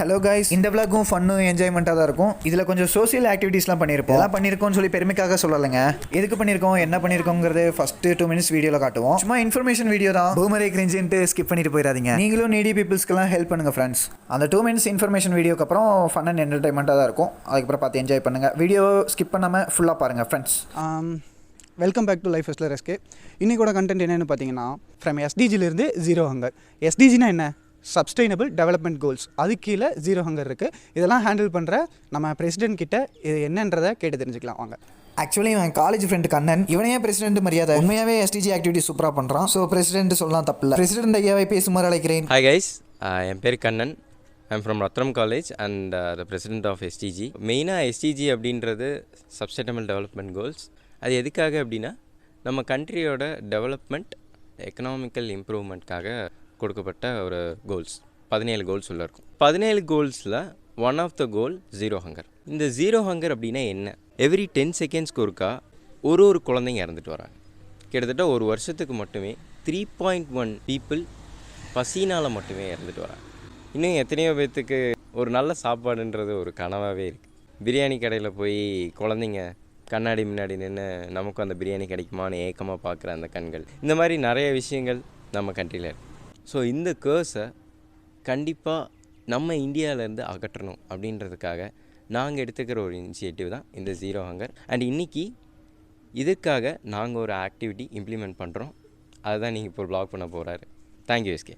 Hello guys, இந்த விளாகும் ஃபன்னும் என்ஜாய்மெண்ட்டாக தான் இருக்கும். இதில் கொஞ்சம் சோசியல் ஆக்டிவிட்டீஸ்லாம் பண்ணியிருப்போம். எல்லாம் பண்ணியிருக்கோம்னு சொல்லி பெருமைக்காக சொல்லலைங்க. எதுக்கு பண்ணியிருக்கோம், என்ன பண்ணியிருக்கோங்கிறது ஃபஸ்ட்டு 2 minutes வீடியோவில் காட்டுவோம். சும்மா இன்ஃபர்மேஷன் வீடியோ தான், பூமரே கிரிஞ்சுன்ட்டு ஸ்கிப் பண்ணிட்டு போயிடாதீங்க. நீங்களும் நீடி பீப்புள்ஸ்க்கெல்லாம் ஹெல்ப் பண்ணுங்கள் ஃப்ரெண்ட்ஸ். அந்த 2 minutes இன்ஃபர்மேஷன் வீடியோக்கு அப்புறம் ஃபன் அண்ட் என்டர்டைன்மெண்ட்டாக தான் இருக்கும். அதுக்கப்புறம் பார்த்து என்ஜாய் பண்ணுங்கள். வீடியோ ஸ்கிப் பண்ணாமல் ஃபுல்லாக பாருங்கள் friends. Welcome back to life hustler SK. இன்றைக்கோட கண்டென்ட் என்னென்னு பார்த்தீங்கன்னா, ஃப்ரம் எஸ்டிஜிலேருந்து ஜீரோ ஹங்கர். எஸ்டிஜினா என்ன? Sustainable development goals. அது கீழே ஜீரோ ஹங்கர் இருக்குது. இதெல்லாம் ஹேண்டில் பண்ணுற நம்ம பிரசிடென்ட் கிட்ட இது என்னன்றதை கேட்டு தெரிஞ்சுக்கலாம் வாங்க. ஆக்சுவலி என் காலேஜ் ஃப்ரெண்டு கண்ணன், இவனையே பிரசிடென்ட் மரியாதை. உண்மையாகவே எஸ்டிஜி ஆக்டிவிட்டி சூப்பராக பண்ணுறான். ஸோ பிரசிடென்ட் சொல்லலாம் தப்பு இல்லை. பிரசிடென்ட் ஐயாவை பேசுமாறு அழைக்கிறேன். ஹாய் கைஸ், என் பேர் Kannan. I'm from Ratnam college and the president of SDG. மெயினாக எஸ்டிஜி அப்படின்றது சஸ்டைனபிள் டெவலப்மெண்ட் கோல்ஸ். அது எதுக்காக அப்படின்னா, நம்ம கண்ட்ரியோட டெவலப்மெண்ட் எக்கனாமிக்கல் இம்ப்ரூவ்மெண்ட்காக கொடுக்கப்பட்ட ஒரு கோல்ஸ். 17 கோல்ஸ் உள்ள இருக்கும். 17 கோல்ஸில் one of the goal zero hunger. இந்த ஜீரோ ஹங்கர் அப்படின்னா என்ன? எவ்ரி 10 செகண்ட்ஸ்க்கு ஒருக்கா ஒரு குழந்தைங்க இறந்துட்டு வராங்க. கிட்டத்தட்ட ஒரு வருஷத்துக்கு மட்டுமே 3.1 பீப்புள் பசினால் மட்டுமே இறந்துட்டு வராங்க. இன்னும் எத்தனையோ பேர்த்துக்கு ஒரு நல்ல சாப்பாடுன்றது ஒரு கனவாகவே இருக்குது. பிரியாணி கடையில் போய் குழந்தைங்க கண்ணாடி முன்னாடி நின்று நமக்கும் அந்த பிரியாணி கிடைக்குமான்னு ஏக்கமாக பார்க்குற அந்த கண்கள், இந்த மாதிரி நிறைய விஷயங்கள் நம்ம கண்ட்ரியில் இருக்குது. ஸோ இந்த கேர்ஸை கண்டிப்பாக நம்ம இந்தியாவிலேருந்து அகற்றணும் அப்படின்றதுக்காக நாங்கள் எடுத்துக்கிற ஒரு இனிஷியேட்டிவ் தான் இந்த ஜீரோ ஹங்கர். அண்ட் இன்றைக்கி இதுக்காக நாங்கள் ஒரு ஆக்டிவிட்டி இம்ப்ளிமெண்ட் பண்ணுறோம். அதுதான் நீங்கள் இப்போ வ்ளாக் பண்ண போகிறாரு. Thank you SK.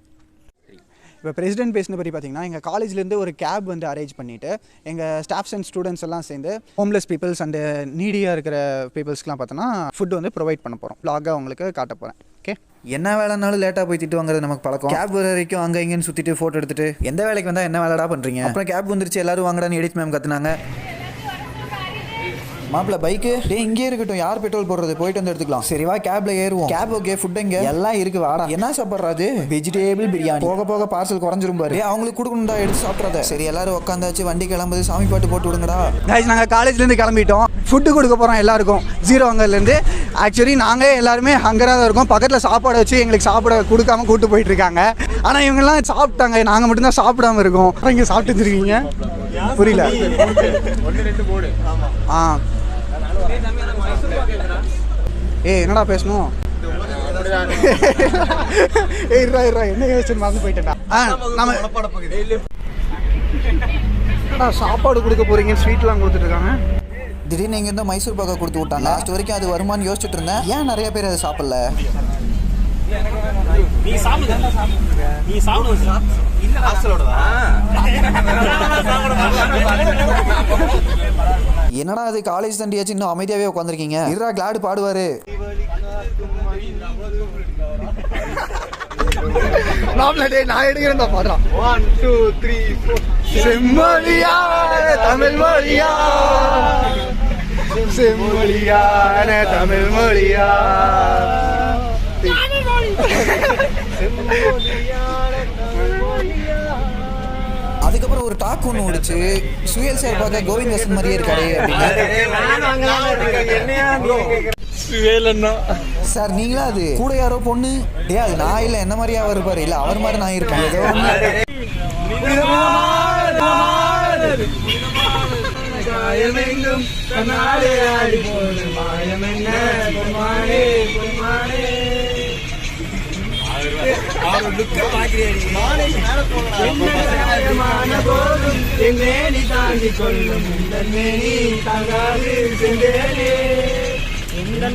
இப்போ பிரசிடென்ட் பேசின பற்றி பார்த்தீங்கன்னா, எங்கள் காலேஜ்லேருந்து ஒரு கேப் வந்து அரேஞ்ச் பண்ணிவிட்டு எங்கள் ஸ்டாஃப்ஸ் அண்ட் ஸ்டூடெண்ட்ஸ் எல்லாம் சேர்ந்து ஹோம்லெஸ் பீப்புள்ஸ் அண்டு நீடியாக இருக்கிற பீப்புள்ஸ்க்குலாம் பார்த்தோன்னா ஃபுட் வந்து ப்ரொவைட் பண்ண போகிறோம். வ்ளாகாக உங்களுக்கு காட்ட போகிறேன். ஓகே, என்ன வேலைனாலும் லேட்டாக போய் திட்டு வாங்குறது நமக்கு பழக்கம். கேப் வர வரைக்கும் அங்கே இங்கேன்னு சுற்றிட்டு ஃபோட்டோ எடுத்துட்டு எந்த வேலைக்கு வந்தால் என்ன வேலைடா பண்ணுறீங்க? அப்புறம் கேப் வந்துருச்சு எல்லாரும் வாங்கடான்னு எடிட் மேம் கற்றுனாங்க. மாப்பிள்ள பைக்கு இங்கே இருக்கட்டும், யார் பெட்ரோல் போடுறது, போயிட்டு வந்து எடுத்துக்கலாம். சரி வா கேப்ல ஏறுவோம். கேப் ஓகே, ஃபுட் எங்க? எல்லாம் இருக்கு, வாடா. என்ன சாப்பிட்றாது? வெஜிடேபிள் பிரியாணி. போக போக பார்சல் குறைஞ்சிரும் பாரு. அவங்களுக்கு கொடுக்கணும்டா, எடுத்து சாப்பிட்றத. சரி எல்லாரும் உட்காந்தாச்சு, வண்டி கிளம்புது, சாமி பாட்டு போட்டு விடுங்கடா. நாங்கள் காலேஜ்லேருந்து கிளம்பிட்டோம். ஃபுட்டு கொடுக்க போகிறோம் எல்லாருக்கும் ஜீரோ ஹங்கர்லேருந்து. ஆக்சுவலி நாங்கள் எல்லாருமே ஹங்கராக தான் இருக்கோம். பக்கத்தில் சாப்பாடு வச்சு எங்களுக்கு சாப்பிட கொடுக்காம கூப்பிட்டு போயிட்டு இருக்காங்க. ஆனால் இவங்கெல்லாம் சாப்பிட்டாங்க, நாங்கள் மட்டும்தான் சாப்பிடாம இருக்கோம். அப்புறம் இங்கே சாப்பிட்டு இருக்கீங்க, புரியல. என்னடா பேசணும்? என்ன யோசிச்சு மறந்து போயிட்டேன்டா. சாப்பாடு கொடுக்க போறீங்க, ஸ்வீட்லாம் கொடுத்துட்டு இருக்காங்க. திடீர்னு இங்க இருந்தா மைசூர் பாக்கா கொடுத்து விட்டாங்க. லாஸ்ட் வரைக்கும் அது வருமானு யோசிச்சுட்டு இருந்தேன். ஏன் நிறைய பேர் அதை சாப்பிடல? என்னடா அது காலேஜ் தண்டியாச்சு, இன்னும் அமைதியாவே உட்காந்துருக்கீங்க. இருடா கிளாடு பாடுவாரு. நான் எடுக்கிறேன் பாடுறான். 1 2 3 4. செம்மொழியா தமிழ் மொழியா, செம்மொழியான தமிழ் மொழியா. அதுக்கப்புறம் ஒரு டாக் ஒன்று ஓடிச்சு. சுயல் சார் பார்க்க கோவிந்த் வசன் மாதிரியே இருக்காரு அப்படின்னு. சார் நீங்களா? அது கூட யாரோ பொண்ணு. அது நான் இல்லை, என்ன மாதிரியா அவர் இருப்பாரு. இல்லை அவர் மாதிரி நான் இருப்பேன்.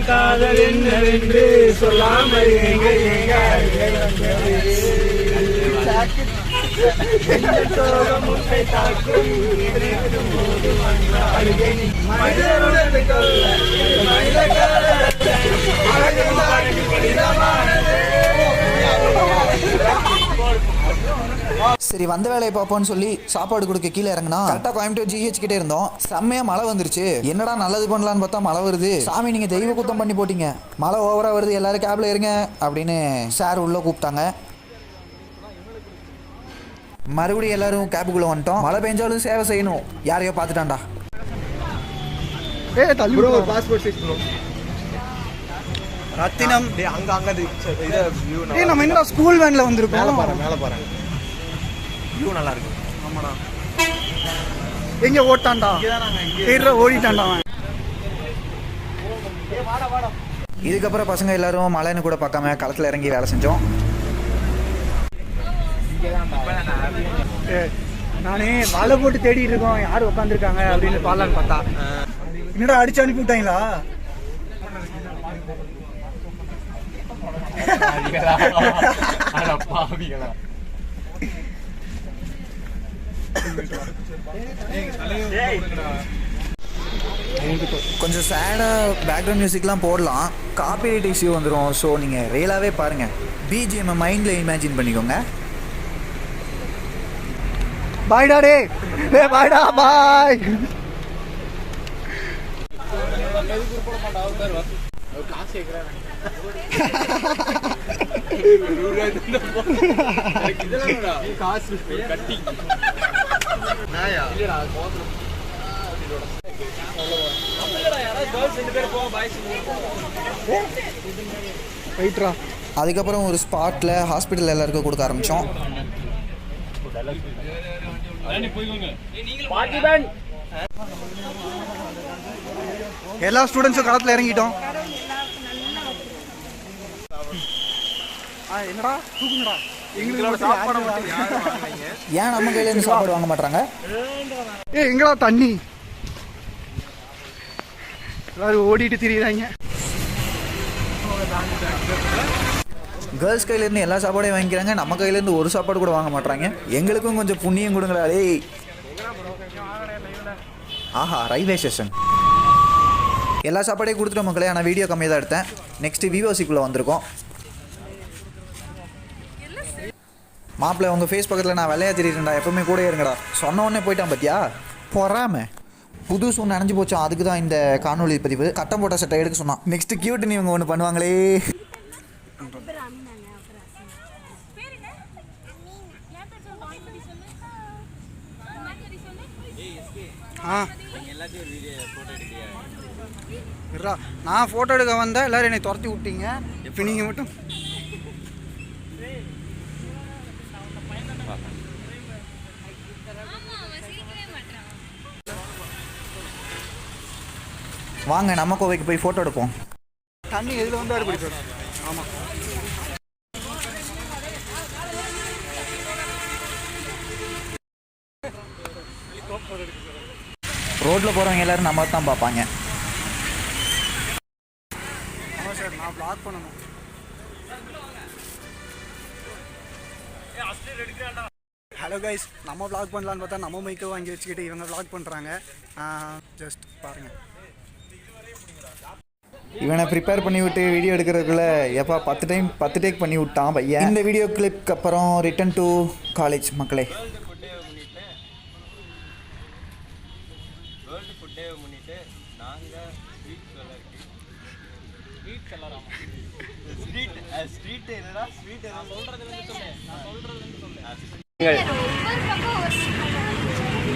காதல் என்னவென்று சொல்லாமல் சரி வந்த வேலையை பார்ப்போம்னு சொல்லி சாப்பாடு கொடுக்க கீழே இறங்கினா கரெக்டாக கோயம்புத்தூர் GH கிட்டே இருந்தோம். செம்மையா மழை வந்துருச்சு. என்னடா நல்லது பண்ணலான்னு பார்த்தா மழை வருது. சாமி நீங்க தெய்வ குத்தம் பண்ணி போட்டீங்க, மழை ஓவரா வருது, எல்லாரும் கேப்ல இருங்க அப்படின்னு சார் உள்ள கூப்பிட்டாங்க. மறுபடியும் எல்லாரும் கேபுக்குள்ள வந்துட்டோம். மழை பெஞ்சாலும் சேவை செய்யணும். யாரையோ பார்த்துட்டான்டா. பாஸ்போர்ட் சைஸ் ப்ரோ ரத்தினம். நம்ம என்ன ஸ்கூல் வேன்ல வந்திருக்கோம். மேலே பாருங்க, வியூ நல்லா இருக்கு. ஆமாடா, எங்கே ஓட்டான்டா ஓடிட்டான்டா அவன். இதுக்கப்புறம் பசங்க எல்லாரும் மழைன்னு கூட பார்க்காம களத்தில் இறங்கி வேலை செஞ்சோம். நானே வலை போட்டு தேடிட்டு இருக்கோம், யார் உட்காந்துருக்காங்க அப்படின்னு பாடலான்னு பார்த்தா என்னடா அடிச்சு அனுப்பி விட்டாங்களா? கொஞ்சம் சேடாக பேக்ரவுண்ட் மியூசிக்லாம் போடலாம், காப்பிரைட் இஷ்யூ வந்துடும். ஸோ நீங்கள் ரியலாகவே பாருங்கள், பிஜிஎம் மைண்டில் இமேஜின் பண்ணிக்கோங்க. பாய்டா டே பாய்டா பாய். அதுக்கப்புறம் ஒரு ஸ்பாட்டில் ஹாஸ்பிட்டல் எல்லாருக்கும் கொடுக்க ஆரம்பித்தோம். எல்லா ஸ்டூடெண்ட்ஸும் களத்தில் இறங்கிட்டோம். என்னடா தூக்குங்கடா, எங்களுக்கு சாப்பாடு ஏன் நம்ம கையில இருந்து சாப்பாடு வாங்க மாட்டாங்க? எங்கடா தண்ணி? எல்லாரும் ஓடிட்டு திரியிறாங்க. கேர்ள்ஸ் கையிலேருந்து எல்லா சாப்பாடையும் வாங்கிக்கிறாங்க, நம்ம கையிலேருந்து ஒரு சாப்பாடு கூட வாங்க மாட்டாங்க. எங்களுக்கும் கொஞ்சம் புண்ணியம் கொடுங்களா டேய். ஆஹா, ரயில்வே ஸ்டேஷன். எல்லா சாப்பாடையும் கொடுத்துட்டு மக்களே. ஆனால் வீடியோ கம்மியாக தான் எடுத்தேன். நெக்ஸ்ட்டு விவோசிக்குள்ளே வந்திருக்கோம். மாப்பிள்ளை உங்கள் ஃபேஸ் பக்கத்தில் நான் வெள்ளையா தெரியுறேன்டா, எப்பவுமே கூட இருங்கடா. சொன்ன உடனே போயிட்டான் பார்த்தியா, பொறாம. புது சூன் நனைஞ்சு போச்சோம், அதுக்கு தான் இந்த காணொலி பதிவு. கட்டம் போட்ட சட்டை எடுக்க சொன்னான். நெக்ஸ்ட்டு கியூட் நீ இவங்க ஒன்று பண்ணுவாங்களே. நான் ஃபோட்டோ எடுக்க வந்தேன், எல்லோரும் என்னை துரத்தி விட்டீங்க. இப்போ நீங்கள் மட்டும் வாங்க நம்ம கோவைக்கு போய் ஃபோட்டோ எடுப்போம். தண்ணி எதில் வந்து அடுப்பிடிச்சோம். ஆமாம், ரோட்டில் போகிறவங்க எல்லோரும் நம்ம தான் பார்ப்பாங்க. ஆமாம் சார், நான் ப்ளாக் பண்ணணும். ஹலோ கைஸ், நம்ம வ்ளாக் பண்ணலான்னு பார்த்தா நம்ம மைக்கை வாங்கி வச்சுக்கிட்டு இவங்க வ்ளாக் பண்ணுறாங்க. ஜஸ்ட் பாருங்கள். இவனை ப்ரிப்பேர் பண்ணி விட்டு வீடியோ எடுக்கிறதுக்குள்ள எப்போ 10 டேக் பண்ணி விட்டான் பையன். இந்த வீடியோ கிளிப்க்கு அப்புறம் ரிட்டன் டு காலேஜ் மக்களே.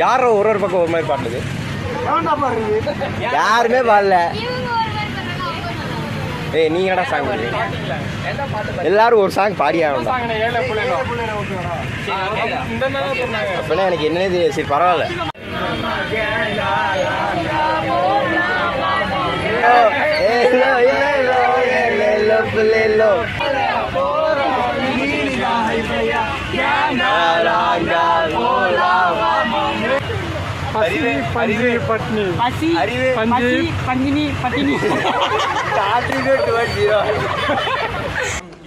யாரும் ஒரு பக்கம் ஒரு மாதிரி பாடுது, யாருமே பாடல. ஏய், நீங்க என்னடா சாங் பாடுறீங்க? எல்லாரும் ஒரு சாங் பாடியா? அப்படின்னா எனக்கு என்னன்னே தெரியாது. சரி பரவாயில்ல.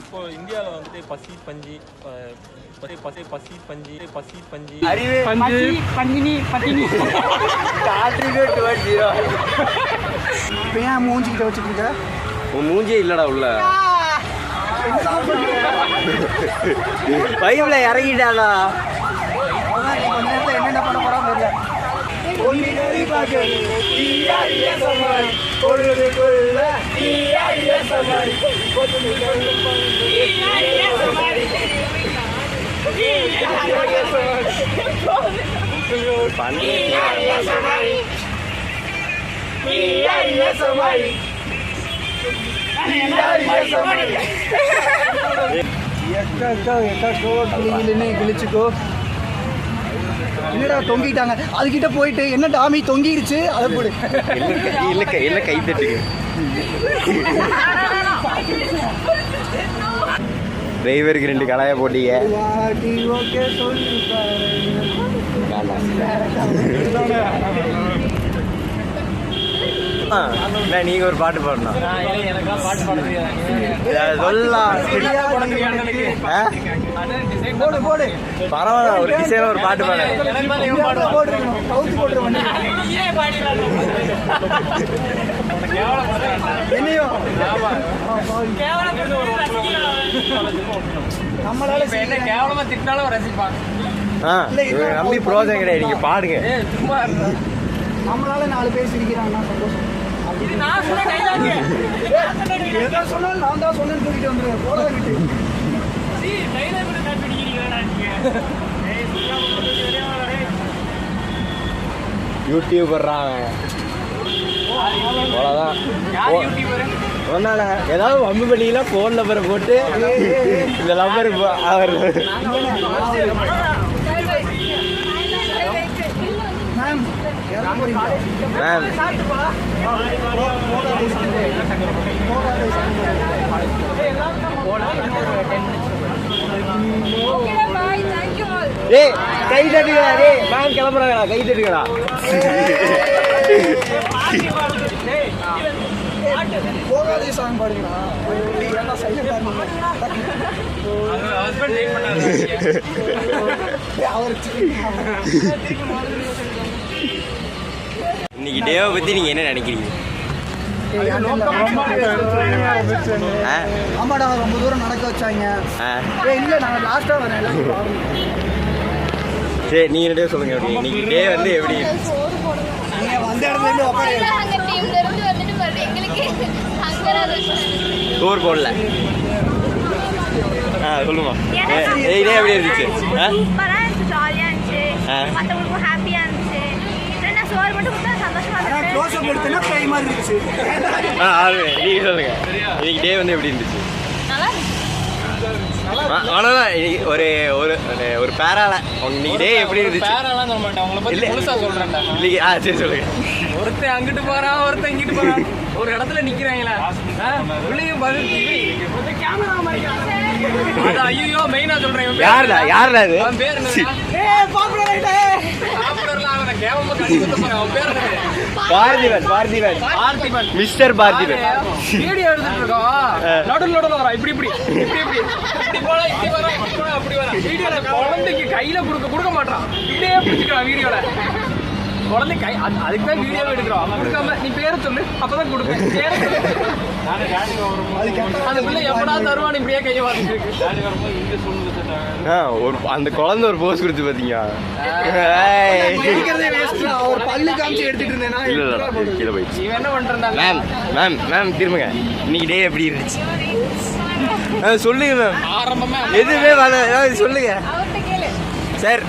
இப்போ இந்தியாவில் வந்துட்டு பசி பஞ்சி ஏன் மூஞ்சிக்கிட்ட வச்சுருக்க? உன் மூஞ்சியே இல்லடா உள்ள. பைப்ல இறங்கிட்டாடா. என்னென்ன பண்ண போறான்னு தெரியல. கிழிச்சுக்கோ. என்னடா தொங்கிட்டாங்க அதுக்கிட்ட போயிட்டு என்ன டாமி தொங்கிடுச்சு அதை போடு. இல்லை கை தட்டுங்க. டிரைவருக்கு 2 கலாயை போட்டீங்க. நீங்க ஒரு பாட்டு பாடணும். சொல்லலாம். பரவாயில்ல, ஒரு டிசைன் ஒரு பாட்டு பாடு. என்ன கேவலமா திட்டினாலும் ரசிப்பாங்க. நம்பி ப்ரோஜனம் கிடையாது, நீங்க பாடுங்க. நம்மளால 4 பேர் சிரிக்கிறாங்கன்னா சந்தோஷம். நான் சொன்ன டைலாக் எதா சொன்னாலும் நான் தான் சொன்னேன்னு சொல்லிட்டு வந்துடுவேன். போட விட்டு டைலாக் கூட நான் பிடிக்கிறீங்களா நீங்க? யூடியூபர்றாங்க அவ்வளோதான். ஒன்னால ஏதாவது வம்பு பண்ணிக்கலாம், ஃபோன் நம்பரை போட்டு இந்த நம்பருக்கு அவர் மேம் மேம் ஏய் கை தட்டுங்களா, டேய் மேம் கிளம்புறாங்களா, கை தட்டுங்களா. போகாதே சாங் பாடுங்களா. ஏன்னா சைலண்டா அவர் இன்னைக்கு டேவை பத்தி நீங்க என்ன நினைக்கிறீங்க? ஆமாடா ரொம்ப தூரம் நடக்க வச்சாங்க. இல்லை நான் லாஸ்ட்டாக வரேன். சரி நீங்க ரெண்டே சொல்லுங்க. எப்படி இன்னைக்கு டே வந்து எப்படி நீங்கள் வந்த இடத்துல டூர் போடல? சொல்லுமா டே எப்படி இருந்துச்சு? ஜாலியாக இருந்துச்சு, மற்றவங்களுக்கும் ஹாப்பியாக இருந்துச்சு. நான் சோறு மட்டும் கொடுத்தா சந்தோஷமா இருந்துச்சு. க்ளோஸ்அப் எடுத்தேன்னா கை மாதிரி இருந்துச்சு. நீங்க சொல்லுங்க இன்னைக்கு டே வந்து எப்படி இருந்துச்சு? அவ்வளோதான். ஒரு ஒரு ஒரு பேரால இன்னைக்கு டே எப்படி இருந்துச்சு? பேரெல்லாம் சொல்ல மாட்டேன், அவங்கள பத்தி முழுசா சொல்றேன்டா. இல்லைங்க சரி சொல்லுங்க. ஒருத்தன் அங்கிட்டு போறான், ஒருத்தன் இங்கிட்டு போறான், ஒரு இடத்துல நிக்கிறாங்களா உள்ளேயும் பதில் கேமரா மாதிரி. ஐயோ மெயினா சொல்றேன். யாருடா அது? அவன் பேர் பார்த்திபன் மிஸ்டர் பார்த்திபன். வீடியோ எடுத்துட்டு இருக்கோம், நடுவில் வரா இப்படி இப்படி இப்படி இப்படி இப்படி போல இப்படி வரா அப்படி வரா. வீடியோல குழந்தைக்கு கையில கொடுக்க மாட்டான், இப்படியே பிடிச்சிக்கிறான் வீடியோல. குழந்தை கை அதுக்கு தான் வீடியோ எடுக்கிறோம். கொடுக்காம நீ பேரை சொல்லு அப்பதான் கொடுப்பேன். அதுக்குள்ள எப்படா தருவான் இப்படியே கையை வாங்கிட்டு இருக்கு. ஒரு அந்த குழந்தை ஒரு போஸ் கொடுத்து பாத்தீங்க. ஒரு பல்லு காமிச்சு எடுத்துட்டு இருந்தேன்னா கீழே போயிடுச்சு. இவன் என்ன பண்றா? மேம் மேம் மேம் திரும்புங்க. இன்னைக்கு டே எப்படி இருந்துச்சு? சொல்லுங்க மேம். ஆரம்பமா எதுவுமே சொல்லுங்க சார்.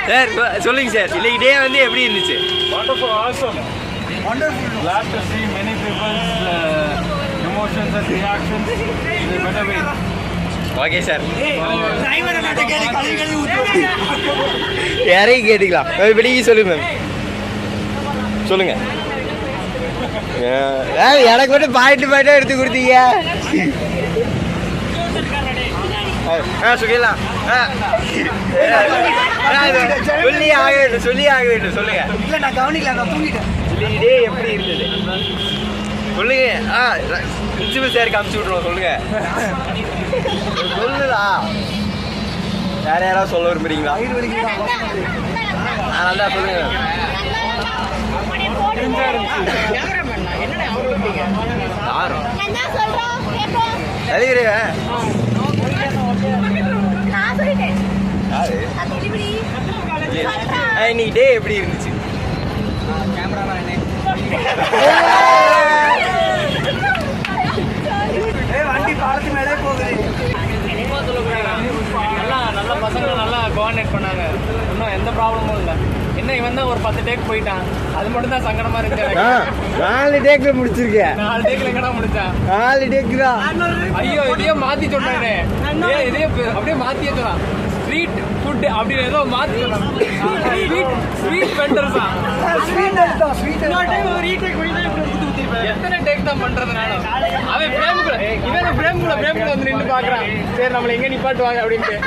சார் சொல்லுங்க சார், இன்னைக்கு டே வந்து எப்படி இருந்துச்சு? Wonderful, awesome. Wonderful. Glad to see many people's emotions and reactions in a better way. Okay sir. யாரையும் கேட்டுக்கலாம். இப்படி சொல்லுங்க மேம். சொல்லுங்க. எனக்கு மட்டும் பாயிண்ட் எடுத்து கொடுத்தீங்க. சொல்லிடலாம். சொல்லி ஆக வேண்டும். சொல்லுங்க. இல்லை நான் கவனிக்கல, நான் தூங்கிட்டேன். டே எப்படி இருந்தது சொல்லுங்க. பிரின்சிபல் சாருக்கு அமுச்சு விட்ருவோம். சொல்லுங்க. சொல்லுதா வேற யாராவது சொல்ல விரும்புறீங்களா? நல்லா சொல்லுங்க. இன்னைக்கு டே எப்படி இருந்துச்சு? வண்டி பாலத்து மேலே போகுது. நல்ல பசங்க நல்லா கோஆர்டினேட் பண்ணாங்க. இன்னும் எந்த ப்ராப்ளமும் இல்லை. என்ன இவன் தான் ஒரு 10 டேக் போயிட்டான், அது மட்டும் தான் சங்கடமா இருக்கு. 4 டேக்ல முடிச்சிருக்கேன். 4 டேக்ல எங்கடா முடிச்சான்? 4 டேக் தான். ஐயோ இதையே மாத்தி சொன்னானே. இதே அப்படியே மாத்தியே சொன்னான். ஸ்ட்ரீட் ஃபுட் ஃபுட் அப்படி ஏதோ மாத்தி ஸ்வீட் வெண்டர்ஸா எத்தனை டேக் தான் பண்றதுனால அவன் பிரேம்குள்ள வந்து நின்று பாக்குறான். சரி நம்மள எங்க நிப்பாட்டுவாங்க அப்படின்ட்டு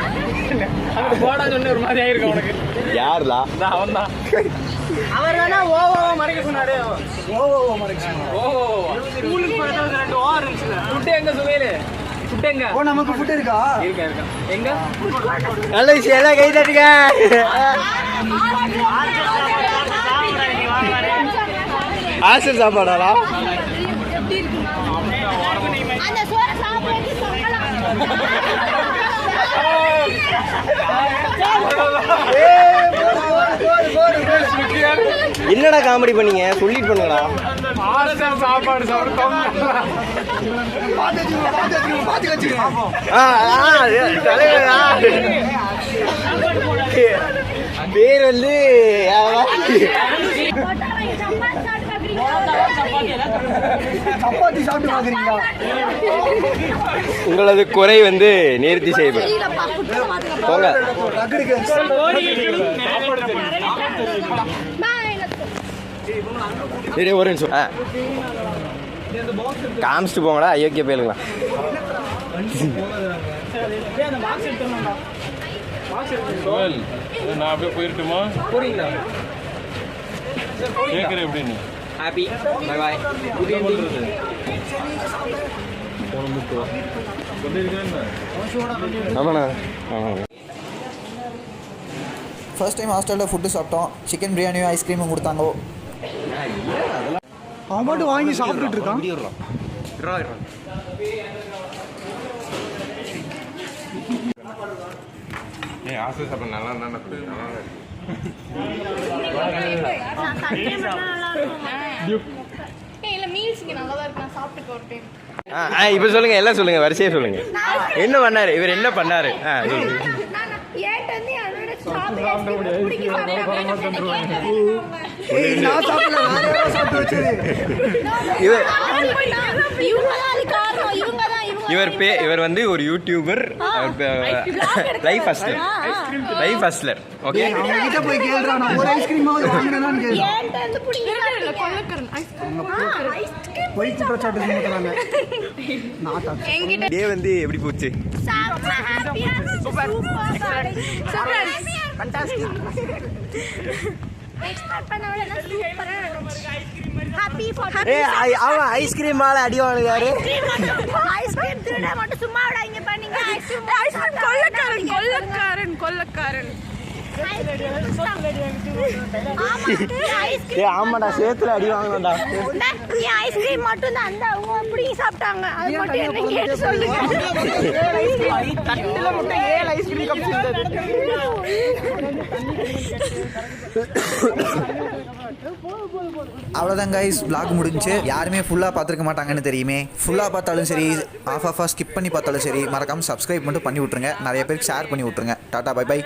அதுக்கு போடா சொன்ன ஒரு மாதிரி ஆயிருக்கு அவனுக்கு. யாருலா? அவன் தான். அவர் வேணா ஓவோ மறைக்க சொன்னாரு. ஓவோ ஸ்கூலுக்கு போறது 2 ஓவர் இருந்துச்சுல. ஃபுட் எங்க சுமையில? ஃபுட் எங்க? ஓ நமக்கு ஃபுட் இருக்கா? இருக்கா. எங்க? நல்ல விஷயம் எல்லாம் கை தட்டுங்க. ஹாஸ்டல் சாப்பாடாடா? அந்த சோறு சாப்பிடுறது சொல்லலாம். என்னடா காமெடி பண்ணீங்க? சொல்லிட்டு பண்ணுங்கடா. சாப்பாடு பேர் வந்து சப்பாத்தி சாப்பிட்டு பாக்குறீங்களா? உங்களது குறை வந்து நேர்த்தி செய்யப்படும். போங்க. சரி ஒரு நிமிஷம் காமிச்சிட்டு போங்கடா. ஐயோக்கிய போயிலுங்களா? நான் அப்படியே போயிருட்டுமா? போறீங்களா? கேட்குறேன் எப்படின்னு. Happy bye bye. ஆமாண்ணா. ஃபர்ஸ்ட் டைம் ஹாஸ்டலில் ஃபுட்டு சாப்பிட்டோம். சிக்கன் பிரியாணியும் ஐஸ்கிரீமும் கொடுத்தாங்க. அவன் மட்டும் வாங்கி சாப்பிட்டுட்டு இருக்கான். ஆசை சாப்பிட நல்லா இருந்தா இப்போ சொல்லுங்க, எல்லாம் சொல்லுங்க, வரிசையா சொல்லுங்க. என்ன பண்ணாரு இவர்? என்ன பண்ணாரு? இவர் வந்து ஒரு யூடியூபர், லைஃப் ஹஸ்லர். ஓகே, அவங்க கிட்ட போய் கேளுடா, நான் ஒரு ஐஸ்கிரீமாவது வாங்கினேனான்னு கேளு. போய் குற்றச்சாட்டு சுமத்துறாங்க. டே வந்து எப்படி போச்சு? அவன் ஐஸ்கிரீம் மேல அடி வாங்குறாரு. ஐஸ்கிரீம் திருட மட்டும் சும்மா விடாதீங்க பண்ணீங்க. ஐஸ்கிரீம் கொள்ளக்காரன் ஆமாடா, சேத்துல அடி வாங்கணும்டா. ஐஸ்கிரீம் மட்டும் தான் அந்த அவங்க அப்படி சாப்பிட்டாங்க. அது மட்டும் என்ன கேட்டு சொல்லுங்க. அவ்வளோதான் கைஸ், vlog முடிஞ்சு. யாருமே ஃபுல்லாக பார்த்துருக்க மாட்டாங்கன்னு தெரியுமே. ஃபுல்லாக பார்த்தாலும் சரி, ஆஃப் ஸ்கிப் பண்ணி பார்த்தாலும் சரி, மறக்காமல் சப்ஸ்கிரைப் மட்டும் பண்ணி விட்ருங்க. நிறைய பேருக்கு ஷேர் பண்ணி விட்ருங்க. Tata bye by.